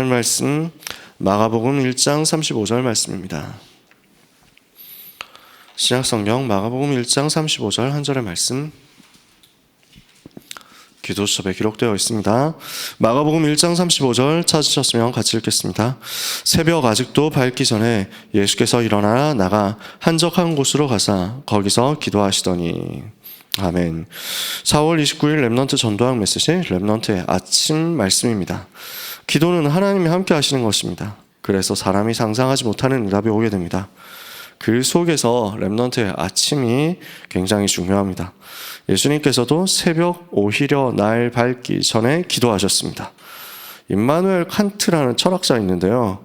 하나님 말씀 마가복음 1장 35절 말씀입니다. 신약성경 마가복음 1장 35절 한 절의 말씀 기도수첩에 기록되어 있습니다. 마가복음 1장 35절 찾으셨으면 같이 읽겠습니다. 새벽 아직도 밝기 전에 예수께서 일어나 나가 한적한 곳으로 가사 거기서 기도하시더니. 아멘. 4월 29일 렘넌트 전도학 메시지 렘넌트의 아침 말씀입니다. 기도는 하나님이 함께 하시는 것입니다. 그래서 사람이 상상하지 못하는 응답이 오게 됩니다. 그 속에서 렘넌트의 아침이 굉장히 중요합니다. 예수님께서도 새벽 오히려 날 밝기 전에 기도하셨습니다. 임마누엘 칸트라는 철학자 있는데요.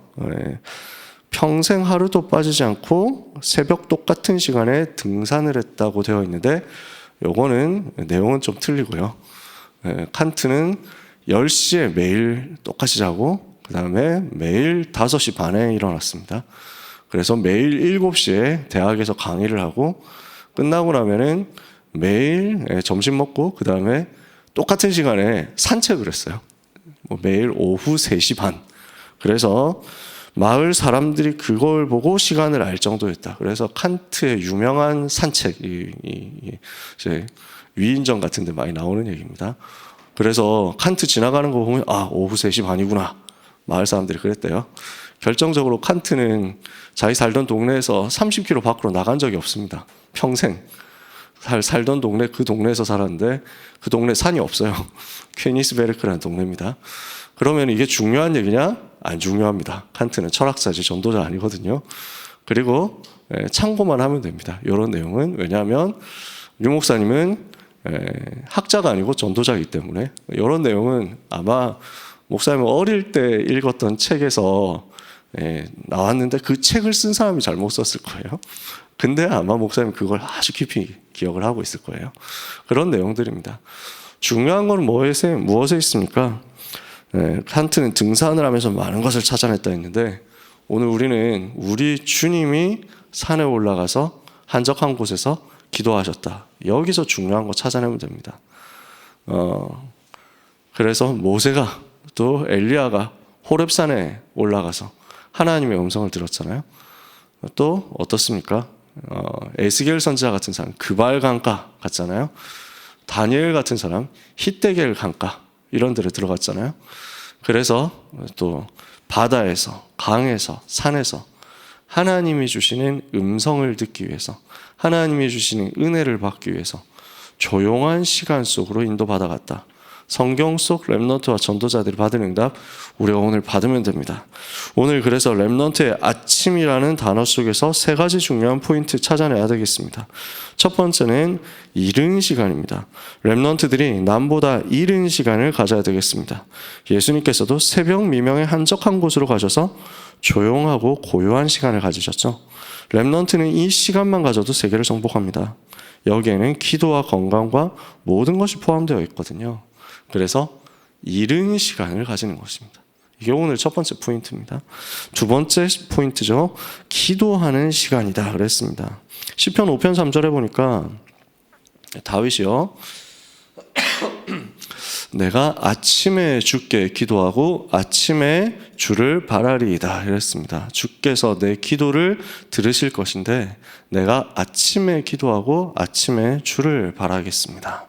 평생 하루도 빠지지 않고 새벽 똑같은 시간에 등산을 했다고 되어 있는데 요거는 내용은 좀 틀리고요. 칸트는 10시에 매일 똑같이 자고 그 다음에 매일 5시 반에 일어났습니다. 그래서 매일 7시에 대학에서 강의를 하고 끝나고 나면은 매일 점심 먹고 그 다음에 똑같은 시간에 산책을 했어요. 매일 오후 3시 반. 그래서 마을 사람들이 그걸 보고 시간을 알 정도였다. 그래서 칸트의 유명한 산책, 이제 위인전 같은 데 많이 나오는 얘기입니다. 그래서 칸트 지나가는 거 보면 오후 3시 반이구나. 마을 사람들이 그랬대요. 결정적으로 칸트는 자기 살던 동네에서 30km 밖으로 나간 적이 없습니다. 평생. 살던 동네, 그 동네에서 살았는데 그 동네 산이 없어요. 퀘니스베르크라는 동네입니다. 그러면 이게 중요한 얘기냐? 안 중요합니다. 칸트는 철학자지 전도자 아니거든요. 그리고 참고만 하면 됩니다. 이런 내용은. 왜냐하면 유 목사님은 학자가 아니고 전도자이기 때문에 이런 내용은 아마 목사님은 어릴 때 읽었던 책에서 나왔는데 그 책을 쓴 사람이 잘못 썼을 거예요. 근데 아마 목사님 그걸 아주 깊이 기억을 하고 있을 거예요. 그런 내용들입니다. 중요한 건 무엇에 있습니까? 칸트는 등산을 하면서 많은 것을 찾아냈다 했는데 오늘 우리는 우리 주님이 산에 올라가서 한적한 곳에서 기도하셨다. 여기서 중요한 거 찾아내면 됩니다. 그래서 모세가 또 엘리야가 호렙산에 올라가서 하나님의 음성을 들었잖아요. 또 어떻습니까? 에스겔 선지자 같은 사람 그발 강가 갔잖아요. 다니엘 같은 사람 히데겔 강가 이런 데를 들어갔잖아요. 그래서 또 바다에서 강에서 산에서 하나님이 주시는 음성을 듣기 위해서 하나님이 주시는 은혜를 받기 위해서 조용한 시간 속으로 인도받아갔다. 성경 속 렘넌트와 전도자들이 받은 응답 우리가 오늘 받으면 됩니다. 오늘 그래서 렘넌트의 아침이라는 단어 속에서 3가지 중요한 포인트 찾아내야 되겠습니다. 첫 번째는 이른 시간입니다. 렘넌트들이 남보다 이른 시간을 가져야 되겠습니다. 예수님께서도 새벽 미명에 한적한 곳으로 가셔서 조용하고 고요한 시간을 가지셨죠. 렘넌트는 이 시간만 가져도 세계를 정복합니다. 여기에는 기도와 건강과 모든 것이 포함되어 있거든요. 그래서 이른 시간을 가지는 것입니다. 이게 오늘 첫 번째 포인트입니다. 두 번째 포인트죠. 기도하는 시간이다 그랬습니다. 시편 5편 3절에 보니까 다윗이요. 내가 아침에 주께 기도하고 아침에 주를 바라리이다 이랬습니다. 주께서 내 기도를 들으실 것인데 내가 아침에 기도하고 아침에 주를 바라겠습니다.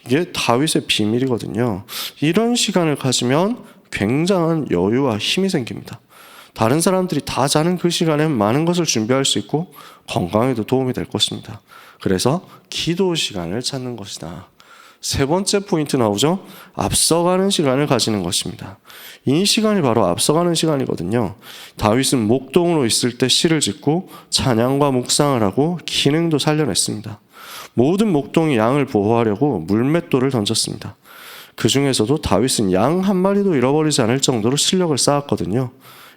이게 다윗의 비밀이거든요. 이런 시간을 가지면 굉장한 여유와 힘이 생깁니다. 다른 사람들이 다 자는 그 시간에 많은 것을 준비할 수 있고 건강에도 도움이 될 것입니다. 그래서 기도 시간을 찾는 것이다. 세 번째 포인트 나오죠. 앞서가는 시간을 가지는 것입니다. 이 시간이 바로 앞서가는 시간이거든요. 다윗은 목동으로 있을 때 시를 짓고 찬양과 묵상을 하고 기능도 살려냈습니다. 모든 목동이 양을 보호하려고 물맷돌을 던졌습니다. 그 중에서도 다윗은 양 한 마리도 잃어버리지 않을 정도로 실력을 쌓았거든요.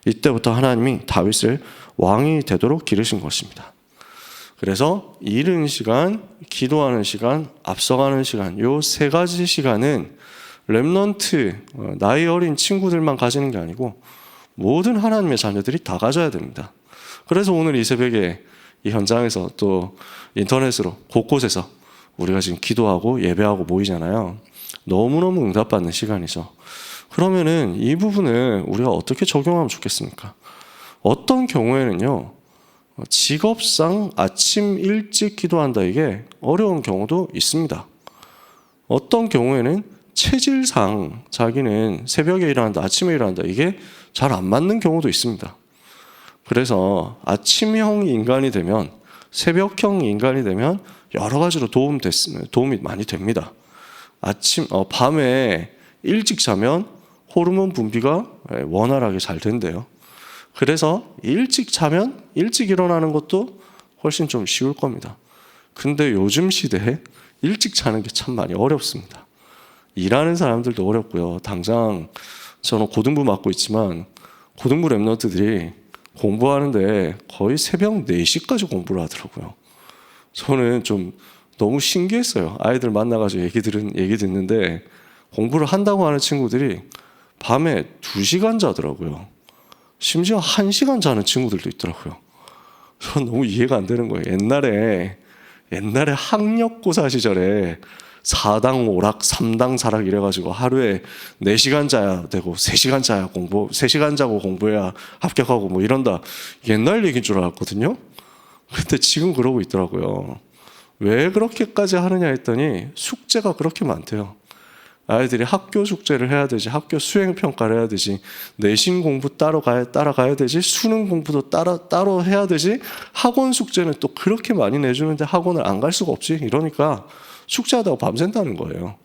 이때부터 하나님이 다윗을 왕이 되도록 기르신 것입니다. 그래서 이른 시간, 기도하는 시간, 앞서가는 시간, 이 3가지 시간은 렘넌트, 나이 어린 친구들만 가지는 게 아니고 모든 하나님의 자녀들이 다 가져야 됩니다. 그래서 오늘 이 새벽에 이 현장에서 또 인터넷으로 곳곳에서 우리가 지금 기도하고 예배하고 모이잖아요. 너무너무 응답받는 시간이죠. 그러면은 이 부분을 우리가 어떻게 적용하면 좋겠습니까? 어떤 경우에는요, 직업상 아침 일찍 기도한다 이게 어려운 경우도 있습니다. 어떤 경우에는 체질상 자기는 새벽에 일어난다, 아침에 일어난다 이게 잘 안 맞는 경우도 있습니다. 그래서 아침형 인간이 되면, 새벽형 인간이 되면 여러 가지로 도움이 많이 됩니다. 밤에 일찍 자면 호르몬 분비가 원활하게 잘 된대요. 그래서 일찍 자면 일찍 일어나는 것도 훨씬 좀 쉬울 겁니다. 근데 요즘 시대에 일찍 자는 게 참 많이 어렵습니다. 일하는 사람들도 어렵고요. 당장 저는 고등부 맡고 있지만 고등부 랩런트들이 공부하는데 거의 새벽 4시까지 공부를 하더라고요. 저는 좀 너무 신기했어요. 아이들 만나가지고 얘기 듣는데 공부를 한다고 하는 친구들이 밤에 2시간 자더라고요. 심지어 1시간 자는 친구들도 있더라고요. 전 너무 이해가 안 되는 거예요. 옛날에 학력고사 시절에 4당 오락, 3당 사락 이래가지고 하루에 4시간 자야 되고 3시간 자야 3시간 자고 공부해야 합격하고 뭐 이런다. 옛날 얘기인 줄 알았거든요. 근데 지금 그러고 있더라고요. 왜 그렇게까지 하느냐 했더니 숙제가 그렇게 많대요. 아이들이 학교 숙제를 해야 되지, 학교 수행 평가를 해야 되지, 내신 공부 따라가야 되지, 수능 공부도 따로 해야 되지, 학원 숙제는 또 그렇게 많이 내주는데 학원을 안 갈 수가 없지. 이러니까 숙제하다가 밤샌다는 거예요.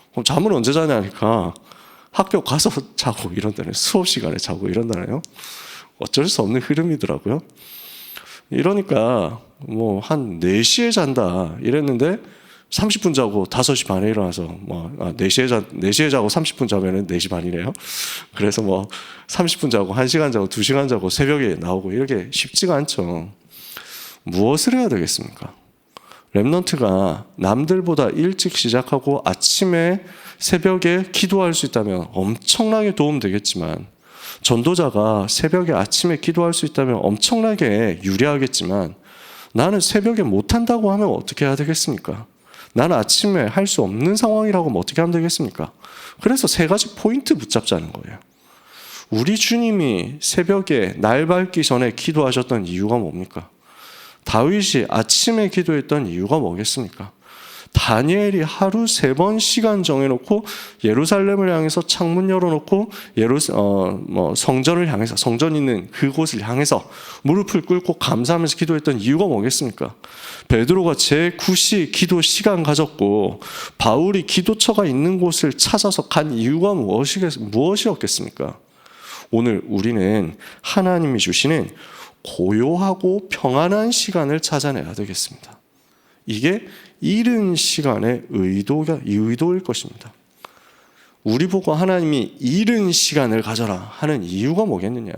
그럼 잠을 언제 자냐니까 학교 가서 자고 이런다네요. 수업 시간에 자고 이런다네요. 어쩔 수 없는 흐름이더라고요. 이러니까 뭐 한 4시에 잔다 이랬는데 30분 자고 5시 반에 일어나서 4시에 자고 30분 자면은 4시 반이네요. 그래서 30분 자고 1시간 자고 2시간 자고 새벽에 나오고 이렇게 쉽지가 않죠. 무엇을 해야 되겠습니까? 랩넌트가 남들보다 일찍 시작하고 아침에 새벽에 기도할 수 있다면 엄청나게 도움되겠지만, 전도자가 새벽에 아침에 기도할 수 있다면 엄청나게 유리하겠지만, 나는 새벽에 못한다고 하면 어떻게 해야 되겠습니까? 나는 아침에 할 수 없는 상황이라고 하면 어떻게 하면 되겠습니까? 그래서 3가지 포인트 붙잡자는 거예요. 우리 주님이 새벽에 날 밝기 전에 기도하셨던 이유가 뭡니까? 다윗이 아침에 기도했던 이유가 뭐겠습니까? 다니엘이 하루 3번 시간 정해놓고 예루살렘을 향해서 창문 열어놓고 성전을 향해서, 성전 있는 그곳을 향해서 무릎을 꿇고 감사하면서 기도했던 이유가 뭐겠습니까? 베드로가 제9시 기도 시간 가졌고 바울이 기도처가 있는 곳을 찾아서 간 이유가 무엇이었겠습니까? 오늘 우리는 하나님이 주시는 고요하고 평안한 시간을 찾아내야 되겠습니다. 이게 이른 시간의 의도일 것입니다. 우리 보고 하나님이 이른 시간을 가져라 하는 이유가 뭐겠느냐?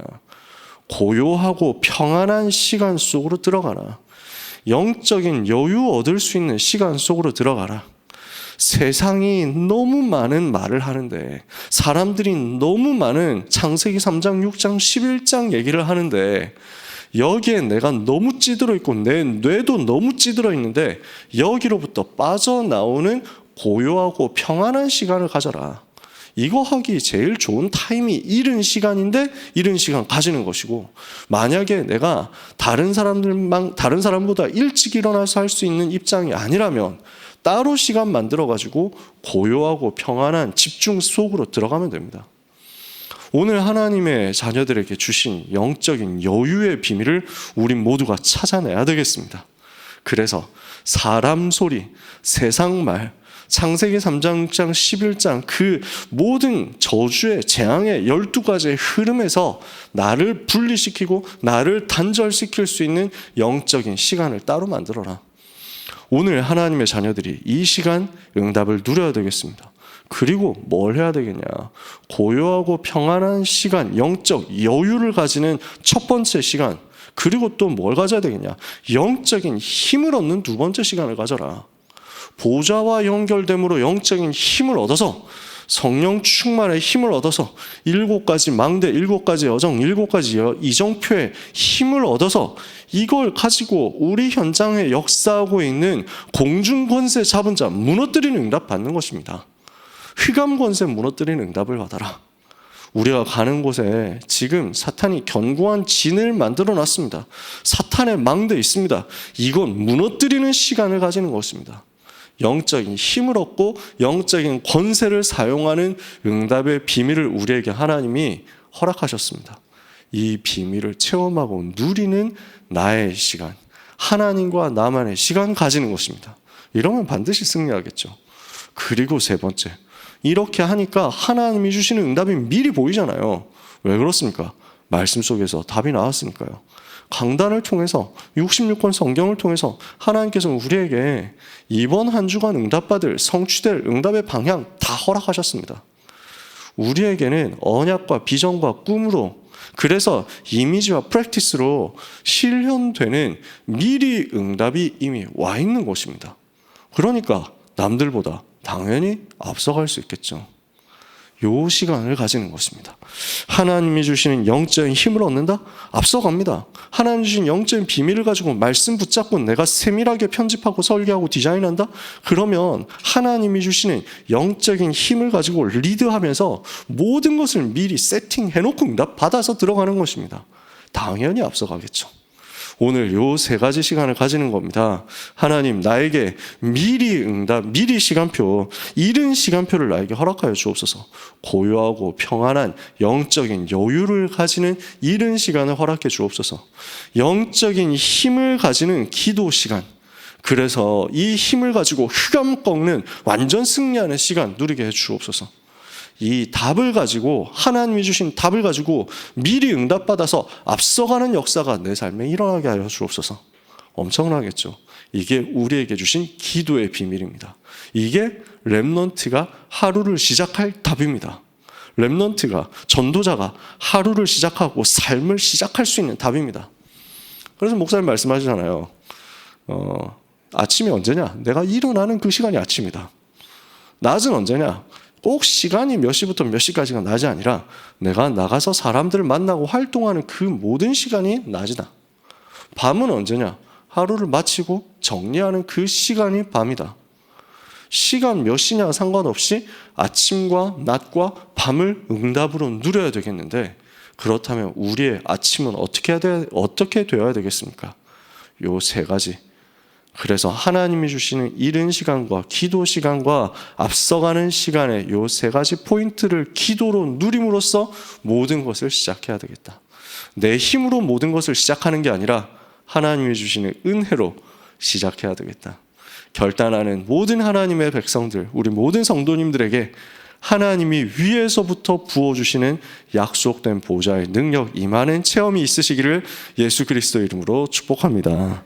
고요하고 평안한 시간 속으로 들어가라. 영적인 여유 얻을 수 있는 시간 속으로 들어가라. 세상이 너무 많은 말을 하는데, 사람들이 너무 많은 창세기 3장, 6장, 11장 얘기를 하는데, 여기에 내가 너무 찌들어 있고 내 뇌도 너무 찌들어 있는데 여기로부터 빠져나오는 고요하고 평안한 시간을 가져라. 이거 하기 제일 좋은 타임이 이른 시간인데 이른 시간 가지는 것이고, 만약에 내가 다른 사람보다 일찍 일어나서 할 수 있는 입장이 아니라면 따로 시간 만들어 가지고 고요하고 평안한 집중 속으로 들어가면 됩니다. 오늘 하나님의 자녀들에게 주신 영적인 여유의 비밀을 우리 모두가 찾아내야 되겠습니다. 그래서 사람 소리, 세상 말, 창세기 3장, 6장, 11장 그 모든 저주의 재앙의 12가지의 흐름에서 나를 분리시키고 나를 단절시킬 수 있는 영적인 시간을 따로 만들어라. 오늘 하나님의 자녀들이 이 시간 응답을 누려야 되겠습니다. 그리고 뭘 해야 되겠냐? 고요하고 평안한 시간, 영적 여유를 가지는 첫 번째 시간, 그리고 또 뭘 가져야 되겠냐? 영적인 힘을 얻는 2번째 시간을 가져라. 보좌와 연결됨으로 영적인 힘을 얻어서, 성령 충만의 힘을 얻어서 7가지 망대, 7가지 여정, 7가지 이정표의 힘을 얻어서 이걸 가지고 우리 현장에 역사하고 있는 공중권세 잡은 자 무너뜨리는 응답 받는 것입니다. 흑암 권세 무너뜨리는 응답을 받아라. 우리가 가는 곳에 지금 사탄이 견고한 진을 만들어 놨습니다. 사탄의 망대 있습니다. 이건 무너뜨리는 시간을 가지는 것입니다. 영적인 힘을 얻고 영적인 권세를 사용하는 응답의 비밀을 우리에게 하나님이 허락하셨습니다. 이 비밀을 체험하고 누리는 나의 시간, 하나님과 나만의 시간 가지는 것입니다. 이러면 반드시 승리하겠죠. 그리고 세 번째, 이렇게 하니까 하나님이 주시는 응답이 미리 보이잖아요. 왜 그렇습니까? 말씀 속에서 답이 나왔으니까요. 강단을 통해서 66권 성경을 통해서 하나님께서 우리에게 이번 한 주간 응답받을 성취될 응답의 방향 다 허락하셨습니다. 우리에게는 언약과 비전과 꿈으로, 그래서 이미지와 프랙티스로 실현되는 미리 응답이 이미 와 있는 것입니다. 그러니까 남들보다 당연히 앞서갈 수 있겠죠. 요 시간을 가지는 것입니다. 하나님이 주시는 영적인 힘을 얻는다? 앞서갑니다. 하나님이 주신 영적인 비밀을 가지고 말씀 붙잡고 내가 세밀하게 편집하고 설계하고 디자인한다? 그러면 하나님이 주시는 영적인 힘을 가지고 리드하면서 모든 것을 미리 세팅해놓고 응답 받아서 들어가는 것입니다. 당연히 앞서가겠죠. 오늘 요 세 가지 시간을 가지는 겁니다. 하나님, 나에게 미리 응답, 미리 시간표, 이른 시간표를 나에게 허락하여 주옵소서. 고요하고 평안한 영적인 여유를 가지는 이른 시간을 허락해 주옵소서. 영적인 힘을 가지는 기도 시간, 그래서 이 힘을 가지고 흑암 꺾는 완전 승리하는 시간 누리게 해 주옵소서. 이 답을 가지고, 하나님이 주신 답을 가지고 미리 응답받아서 앞서가는 역사가 내 삶에 일어나게 하여 주옵소서. 엄청나겠죠. 이게 우리에게 주신 기도의 비밀입니다. 이게 렘넌트가 하루를 시작할 답입니다. 렘넌트가, 전도자가 하루를 시작하고 삶을 시작할 수 있는 답입니다. 그래서 목사님 말씀하시잖아요. 아침이 언제냐? 내가 일어나는 그 시간이 아침이다. 낮은 언제냐? 꼭 시간이 몇 시부터 몇 시까지가 낮이 아니라 내가 나가서 사람들을 만나고 활동하는 그 모든 시간이 낮이다. 밤은 언제냐? 하루를 마치고 정리하는 그 시간이 밤이다. 시간 몇 시냐 상관없이 아침과 낮과 밤을 응답으로 누려야 되겠는데, 그렇다면 우리의 아침은 어떻게 되어야 되겠습니까? 요 세 가지. 그래서 하나님이 주시는 이른 시간과 기도 시간과 앞서가는 시간에 요 세 가지 포인트를 기도로 누림으로써 모든 것을 시작해야 되겠다. 내 힘으로 모든 것을 시작하는 게 아니라 하나님이 주시는 은혜로 시작해야 되겠다. 결단하는 모든 하나님의 백성들, 우리 모든 성도님들에게 하나님이 위에서부터 부어주시는 약속된 보좌의 능력 임하는 체험이 있으시기를 예수 그리스도 이름으로 축복합니다.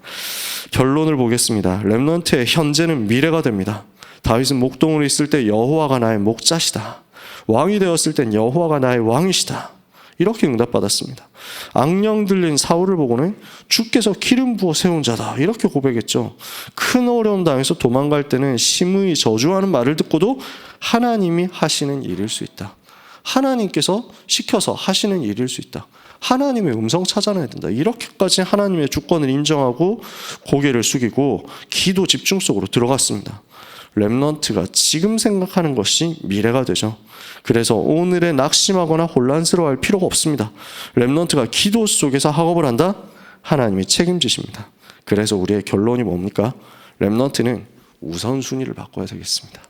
결론을 보겠습니다. 렘넌트의 현재는 미래가 됩니다. 다윗은 목동으로 있을 때 여호와가 나의 목자시다. 왕이 되었을 땐 여호와가 나의 왕이시다. 이렇게 응답받았습니다. 악령 들린 사울을 보고는 주께서 기름 부어 세운 자다, 이렇게 고백했죠. 큰 어려움 당해서 도망갈 때는 심의 저주하는 말을 듣고도 하나님이 하시는 일일 수 있다. 하나님께서 시켜서 하시는 일일 수 있다. 하나님의 음성 찾아내야 된다. 이렇게까지 하나님의 주권을 인정하고 고개를 숙이고 기도 집중 속으로 들어갔습니다. 렘넌트가 지금 생각하는 것이 미래가 되죠. 그래서 오늘에 낙심하거나 혼란스러워할 필요가 없습니다. 렘넌트가 기도 속에서 학업을 한다? 하나님이 책임지십니다. 그래서 우리의 결론이 뭡니까? 렘넌트는 우선순위를 바꿔야 되겠습니다.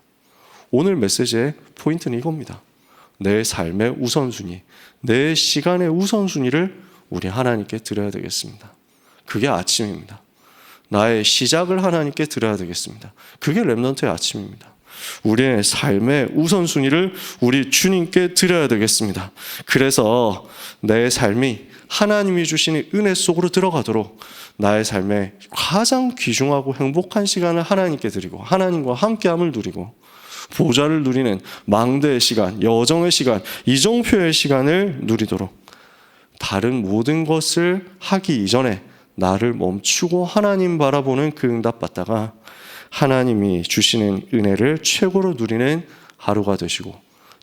오늘 메시지의 포인트는 이겁니다. 내 삶의 우선순위, 내 시간의 우선순위를 우리 하나님께 드려야 되겠습니다. 그게 아침입니다. 나의 시작을 하나님께 드려야 되겠습니다. 그게 렘넌트의 아침입니다. 우리의 삶의 우선순위를 우리 주님께 드려야 되겠습니다. 그래서 내 삶이 하나님이 주시는 은혜 속으로 들어가도록 나의 삶에 가장 귀중하고 행복한 시간을 하나님께 드리고 하나님과 함께함을 누리고 보좌를 누리는 망대의 시간, 여정의 시간, 이정표의 시간을 누리도록 다른 모든 것을 하기 이전에 나를 멈추고 하나님 바라보는 그 응답 받다가 하나님이 주시는 은혜를 최고로 누리는 하루가 되시고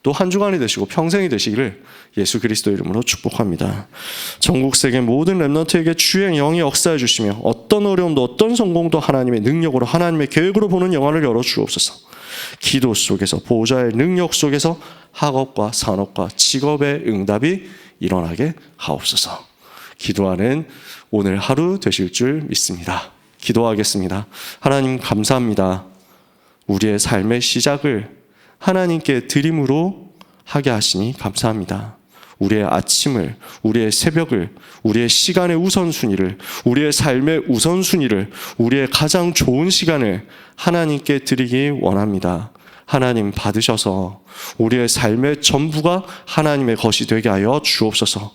또 한 주간이 되시고 평생이 되시기를 예수 그리스도 이름으로 축복합니다. 전국 세계 모든 렘넌트에게 주의 영이 역사해 주시며 어떤 어려움도 어떤 성공도 하나님의 능력으로 하나님의 계획으로 보는 영안을 열어 주옵소서. 기도 속에서 보호자의 능력 속에서 학업과 산업과 직업의 응답이 일어나게 하옵소서. 기도하는 오늘 하루 되실 줄 믿습니다. 기도하겠습니다. 하나님 감사합니다. 우리의 삶의 시작을 하나님께 드림으로 하게 하시니 감사합니다. 우리의 아침을, 우리의 새벽을, 우리의 시간의 우선순위를, 우리의 삶의 우선순위를, 우리의 가장 좋은 시간을 하나님께 드리기 원합니다. 하나님 받으셔서 우리의 삶의 전부가 하나님의 것이 되게 하여 주옵소서.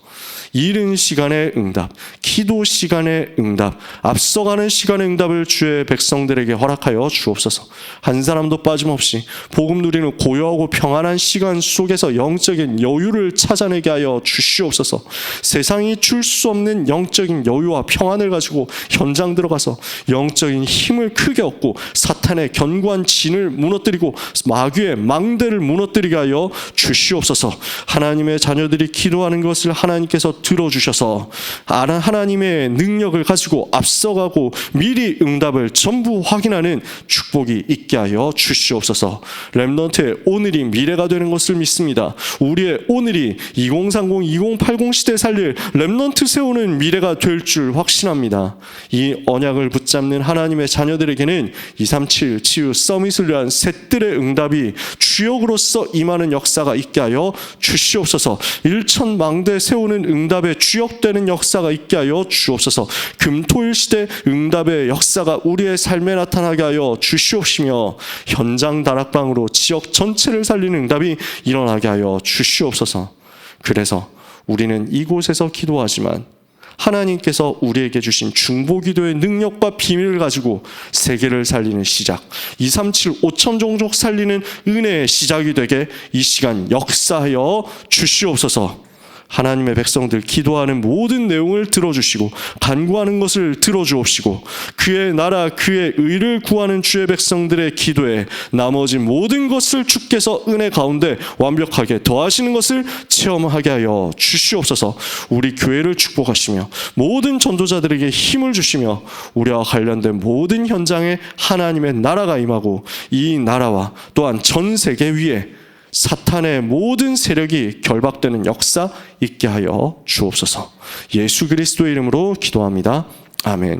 이른 시간의 응답, 기도 시간의 응답, 앞서가는 시간의 응답을 주의 백성들에게 허락하여 주옵소서. 한 사람도 빠짐없이 복음 누리는 고요하고 평안한 시간 속에서 영적인 여유를 찾아내게 하여 주시옵소서. 세상이 줄 수 없는 영적인 여유와 평안을 가지고 현장 들어가서 영적인 힘을 크게 얻고 사탄의 견고한 진을 무너뜨리고 마귀의 망대를 무너뜨리게 하여 주시옵소서. 하나님의 자녀들이 기도하는 것을 하나님께서 들어주셔서 하나님의 능력을 가지고 앞서가고 미리 응답을 전부 확인하는 축복이 있게 하여 주시옵소서. 렘넌트의 오늘이 미래가 되는 것을 믿습니다. 우리의 오늘이 2030, 2080 시대 살릴 렘넌트 세우는 미래가 될 줄 확신합니다. 이 언약을 붙잡는 하나님의 자녀들에게는 237 치유 서밋을 위한 셋들의 응답이 주역으로서 임하는 역사가 있게 하여 주시옵소서. 1천망대 세우는 응답의 주역되는 역사가 있게 하여 주옵소서. 금토일 시대 응답의 역사가 우리의 삶에 나타나게 하여 주시옵시며 현장 다락방으로 지역 전체를 살리는 응답이 일어나게 하여 주시옵소서. 그래서 우리는 이곳에서 기도하지만 하나님께서 우리에게 주신 중보기도의 능력과 비밀을 가지고 세계를 살리는 시작, 237 5천 종족 살리는 은혜의 시작이 되게 이 시간 역사하여 주시옵소서. 하나님의 백성들 기도하는 모든 내용을 들어주시고 간구하는 것을 들어주옵시고 그의 나라 그의 의를 구하는 주의 백성들의 기도에 나머지 모든 것을 주께서 은혜 가운데 완벽하게 더하시는 것을 체험하게 하여 주시옵소서. 우리 교회를 축복하시며 모든 전도자들에게 힘을 주시며 우리와 관련된 모든 현장에 하나님의 나라가 임하고 이 나라와 또한 전 세계 위에 사탄의 모든 세력이 결박되는 역사 있게 하여 주옵소서. 예수 그리스도의 이름으로 기도합니다. 아멘.